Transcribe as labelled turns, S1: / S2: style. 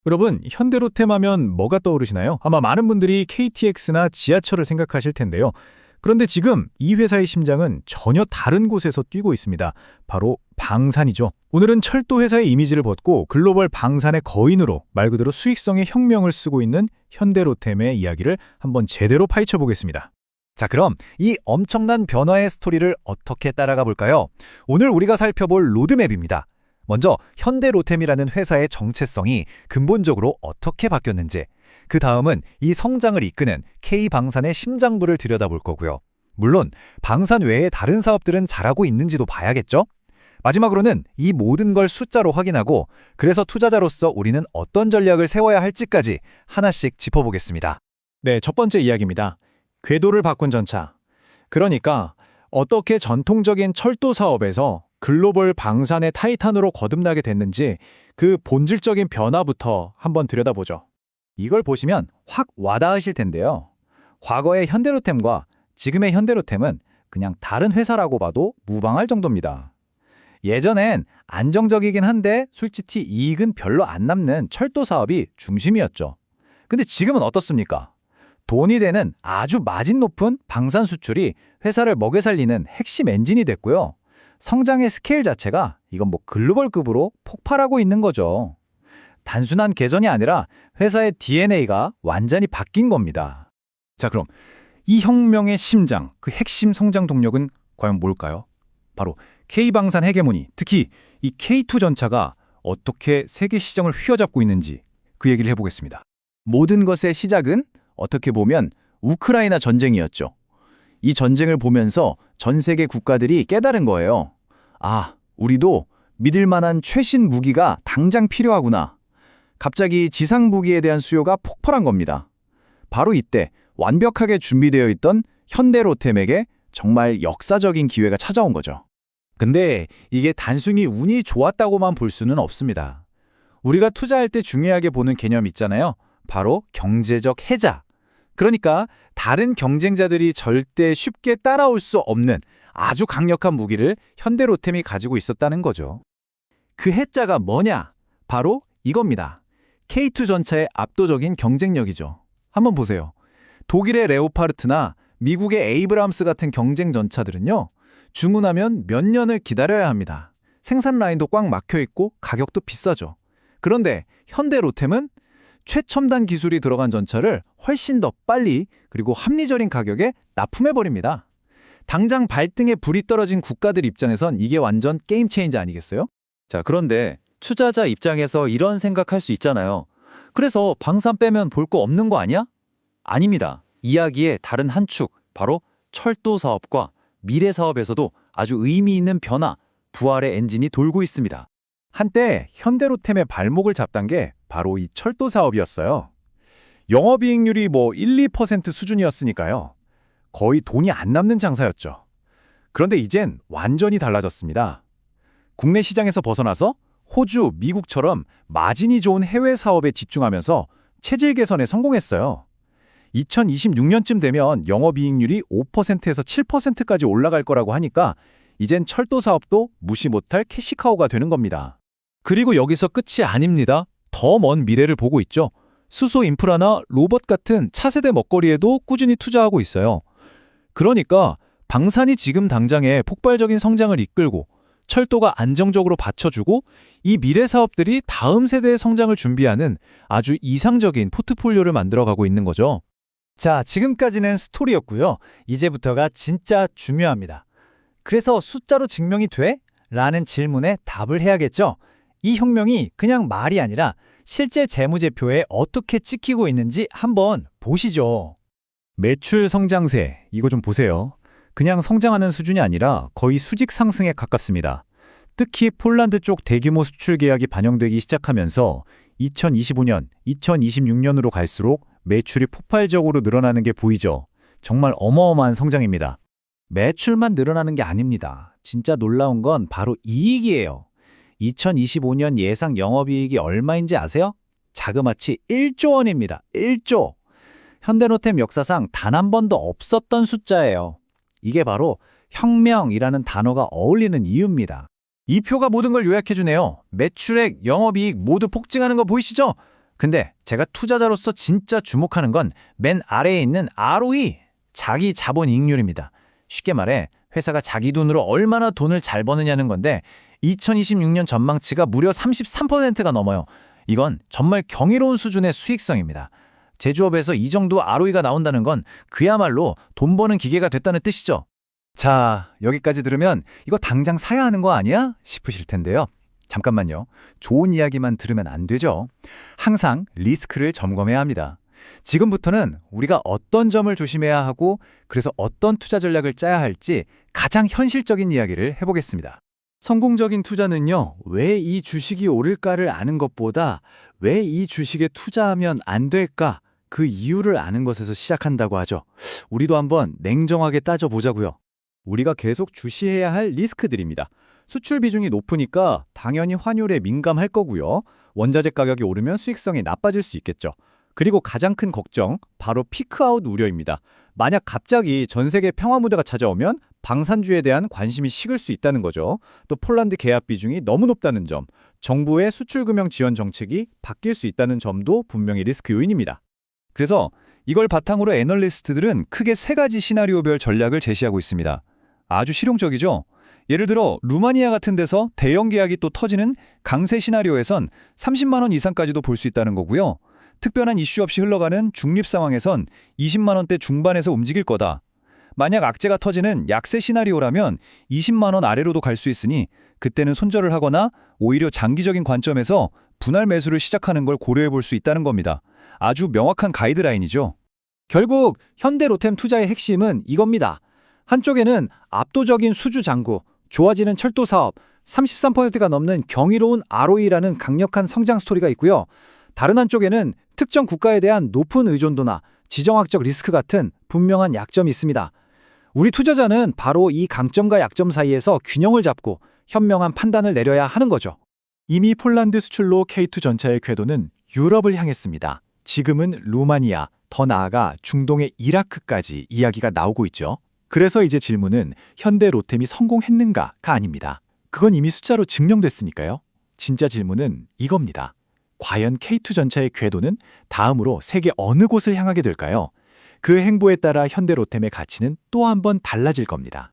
S1: 여러분, 현대로템 하면 뭐가 떠오르시나요? 아마 많은 분들이 KTX나 지하철을 생각하실 텐데요. 그런데 지금 이 회사의 심장은 전혀 다른 곳에서 뛰고 있습니다. 바로 방산이죠. 오늘은 철도 회사의 이미지를 벗고 글로벌 방산의 거인으로 말 그대로 수익성의 혁명을 쓰고 있는 현대로템의 이야기를 한번 제대로 파헤쳐 보겠습니다.
S2: 자, 그럼 이 엄청난 변화의 스토리를 어떻게 따라가 볼까요? 오늘 우리가 살펴볼 로드맵입니다. 먼저 현대로템이라는 회사의 정체성이 근본적으로 어떻게 바뀌었는지, 그 다음은 이 성장을 이끄는 K방산의 심장부를 들여다볼 거고요. 물론 방산 외에 다른 사업들은 잘하고 있는지도 봐야겠죠? 마지막으로는 이 모든 걸 숫자로 확인하고, 그래서 투자자로서 우리는 어떤 전략을 세워야 할지까지 하나씩 짚어보겠습니다.
S1: 네, 첫 번째 이야기입니다. 궤도를 바꾼 전차. 그러니까 어떻게 전통적인 철도 사업에서 글로벌 방산의 타이탄으로 거듭나게 됐는지 그 본질적인 변화부터 한번 들여다보죠.
S2: 이걸 보시면 확 와닿으실 텐데요. 과거의 현대로템과 지금의 현대로템은 그냥 다른 회사라고 봐도 무방할 정도입니다. 예전엔 안정적이긴 한데 솔직히 이익은 별로 안 남는 철도 사업이 중심이었죠. 근데 지금은 어떻습니까? 돈이 되는 아주 마진 높은 방산 수출이 회사를 먹여 살리는 핵심 엔진이 됐고요. 성장의 스케일 자체가 이건 뭐 글로벌급으로 폭발하고 있는 거죠. 단순한 개선이 아니라 회사의 DNA가 완전히 바뀐 겁니다.
S1: 자, 그럼 이 혁명의 심장, 그 핵심 성장 동력은 과연 뭘까요? 바로 K방산 헤게모니, 특히 이 K2 전차가 어떻게 세계 시장을 휘어잡고 있는지 그 얘기를 해보겠습니다. 모든 것의 시작은 어떻게 보면 우크라이나 전쟁이었죠. 이 전쟁을 보면서 전 세계 국가들이 깨달은 거예요. 아, 우리도 믿을 만한 최신 무기가 당장 필요하구나. 갑자기 지상 무기에 대한 수요가 폭발한 겁니다. 바로 이때 완벽하게 준비되어 있던 현대로템에게 정말 역사적인 기회가 찾아온 거죠.
S2: 근데 이게 단순히 운이 좋았다고만 볼 수는 없습니다. 우리가 투자할 때 중요하게 보는 개념 있잖아요. 바로 경제적 해자. 그러니까 다른 경쟁자들이 절대 쉽게 따라올 수 없는 아주 강력한 무기를 현대로템이 가지고 있었다는 거죠. 그 해자가 뭐냐? 바로 이겁니다. K2 전차의 압도적인 경쟁력이죠. 한번 보세요. 독일의 레오파르트나 미국의 에이브람스 같은 경쟁 전차들은요, 주문하면 몇 년을 기다려야 합니다. 생산 라인도 꽉 막혀 있고 가격도 비싸죠. 그런데 현대로템은 최첨단 기술이 들어간 전차를 훨씬 더 빨리 그리고 합리적인 가격에 납품해버립니다. 당장 발등에 불이 떨어진 국가들 입장에선 이게 완전 게임 체인저 아니겠어요? 자, 그런데 투자자 입장에서 이런 생각할 수 있잖아요. 그래서 방산 빼면 볼 거 없는 거 아니야? 아닙니다. 이야기의 다른 한 축, 바로 철도 사업과 미래 사업에서도 아주 의미 있는 변화, 부활의 엔진이 돌고 있습니다. 한때 현대로템의 발목을 잡던 게 바로 이 철도 사업이었어요. 영업이익률이 1, 2% 수준이었으니까요. 거의 돈이 안 남는 장사였죠. 그런데 이젠 완전히 달라졌습니다. 국내 시장에서 벗어나서 호주, 미국처럼 마진이 좋은 해외 사업에 집중하면서 체질 개선에 성공했어요. 2026년쯤 되면 영업이익률이 5%에서 7%까지 올라갈 거라고 하니까 이젠 철도 사업도 무시 못할 캐시카우가 되는 겁니다. 그리고 여기서 끝이 아닙니다. 더 먼 미래를 보고 있죠. 수소 인프라나 로봇 같은 차세대 먹거리에도 꾸준히 투자하고 있어요. 그러니까 방산이 지금 당장의 폭발적인 성장을 이끌고 철도가 안정적으로 받쳐주고 이 미래 사업들이 다음 세대의 성장을 준비하는 아주 이상적인 포트폴리오를 만들어가고 있는 거죠. 자, 지금까지는 스토리였고요. 이제부터가 진짜 중요합니다. 그래서 숫자로 증명이 돼? 라는 질문에 답을 해야겠죠. 이 혁명이 그냥 말이 아니라 실제 재무제표에 어떻게 찍히고 있는지 한번 보시죠.
S1: 매출 성장세, 이거 좀 보세요. 그냥 성장하는 수준이 아니라 거의 수직 상승에 가깝습니다. 특히 폴란드 쪽 대규모 수출 계약이 반영되기 시작하면서 2025년, 2026년으로 갈수록 매출이 폭발적으로 늘어나는 게 보이죠. 정말 어마어마한 성장입니다. 매출만 늘어나는 게 아닙니다. 진짜 놀라운 건 바로 이익이에요. 2025년 예상 영업이익이 얼마인지 아세요? 자그마치 1조 원입니다. 1조! 현대로템 역사상 단 한 번도 없었던 숫자예요. 이게 바로 혁명이라는 단어가 어울리는 이유입니다. 이 표가 모든 걸 요약해주네요. 매출액, 영업이익 모두 폭증하는 거 보이시죠? 근데 제가 투자자로서 진짜 주목하는 건 맨 아래에 있는 ROE, 자기 자본 이익률입니다. 쉽게 말해 회사가 자기 돈으로 얼마나 돈을 잘 버느냐는 건데 2026년 전망치가 무려 33%가 넘어요. 이건 정말 경이로운 수준의 수익성입니다. 제조업에서 이 정도 ROE가 나온다는 건 그야말로 돈 버는 기계가 됐다는 뜻이죠.
S2: 자, 여기까지 들으면 이거 당장 사야 하는 거 아니야? 싶으실 텐데요. 잠깐만요. 좋은 이야기만 들으면 안 되죠. 항상 리스크를 점검해야 합니다. 지금부터는 우리가 어떤 점을 조심해야 하고 그래서 어떤 투자 전략을 짜야 할지 가장 현실적인 이야기를 해보겠습니다.
S3: 성공적인 투자는요, 왜 이 주식이 오를까를 아는 것보다 왜 이 주식에 투자하면 안 될까, 그 이유를 아는 것에서 시작한다고 하죠. 우리도 한번 냉정하게 따져보자고요.
S2: 우리가 계속 주시해야 할 리스크들입니다. 수출 비중이 높으니까 당연히 환율에 민감할 거고요. 원자재 가격이 오르면 수익성이 나빠질 수 있겠죠. 그리고 가장 큰 걱정, 바로 피크아웃 우려입니다. 만약 갑자기 전 세계 평화 무대가 찾아오면 방산주에 대한 관심이 식을 수 있다는 거죠. 또 폴란드 계약 비중이 너무 높다는 점, 정부의 수출금융 지원 정책이 바뀔 수 있다는 점도 분명히 리스크 요인입니다. 그래서 이걸 바탕으로 애널리스트들은 크게 세 가지 시나리오별 전략을 제시하고 있습니다. 아주 실용적이죠? 예를 들어 루마니아 같은 데서 대형 계약이 또 터지는 강세 시나리오에선 30만 원 이상까지도 볼 수 있다는 거고요. 특별한 이슈 없이 흘러가는 중립 상황에선 20만 원대 중반에서 움직일 거다. 만약 악재가 터지는 약세 시나리오라면 20만 원 아래로도 갈 수 있으니 그때는 손절을 하거나 오히려 장기적인 관점에서 분할 매수를 시작하는 걸 고려해 볼 수 있다는 겁니다. 아주 명확한 가이드라인이죠.
S3: 결국 현대로템 투자의 핵심은 이겁니다. 한쪽에는 압도적인 수주 잔고, 좋아지는 철도 사업, 33%가 넘는 경이로운 ROE라는 강력한 성장 스토리가 있고요. 다른 한쪽에는 특정 국가에 대한 높은 의존도나 지정학적 리스크 같은 분명한 약점이 있습니다. 우리 투자자는 바로 이 강점과 약점 사이에서 균형을 잡고 현명한 판단을 내려야 하는 거죠.
S2: 이미 폴란드 수출로 K2 전차의 궤도는 유럽을 향했습니다. 지금은 루마니아, 더 나아가 중동의 이라크까지 이야기가 나오고 있죠. 그래서 이제 질문은 현대 로템이 성공했는가가 아닙니다. 그건 이미 숫자로 증명됐으니까요. 진짜 질문은 이겁니다. 과연 K2 전차의 궤도는 다음으로 세계 어느 곳을 향하게 될까요? 그 행보에 따라 현대 로템의 가치는 또 한 번 달라질 겁니다.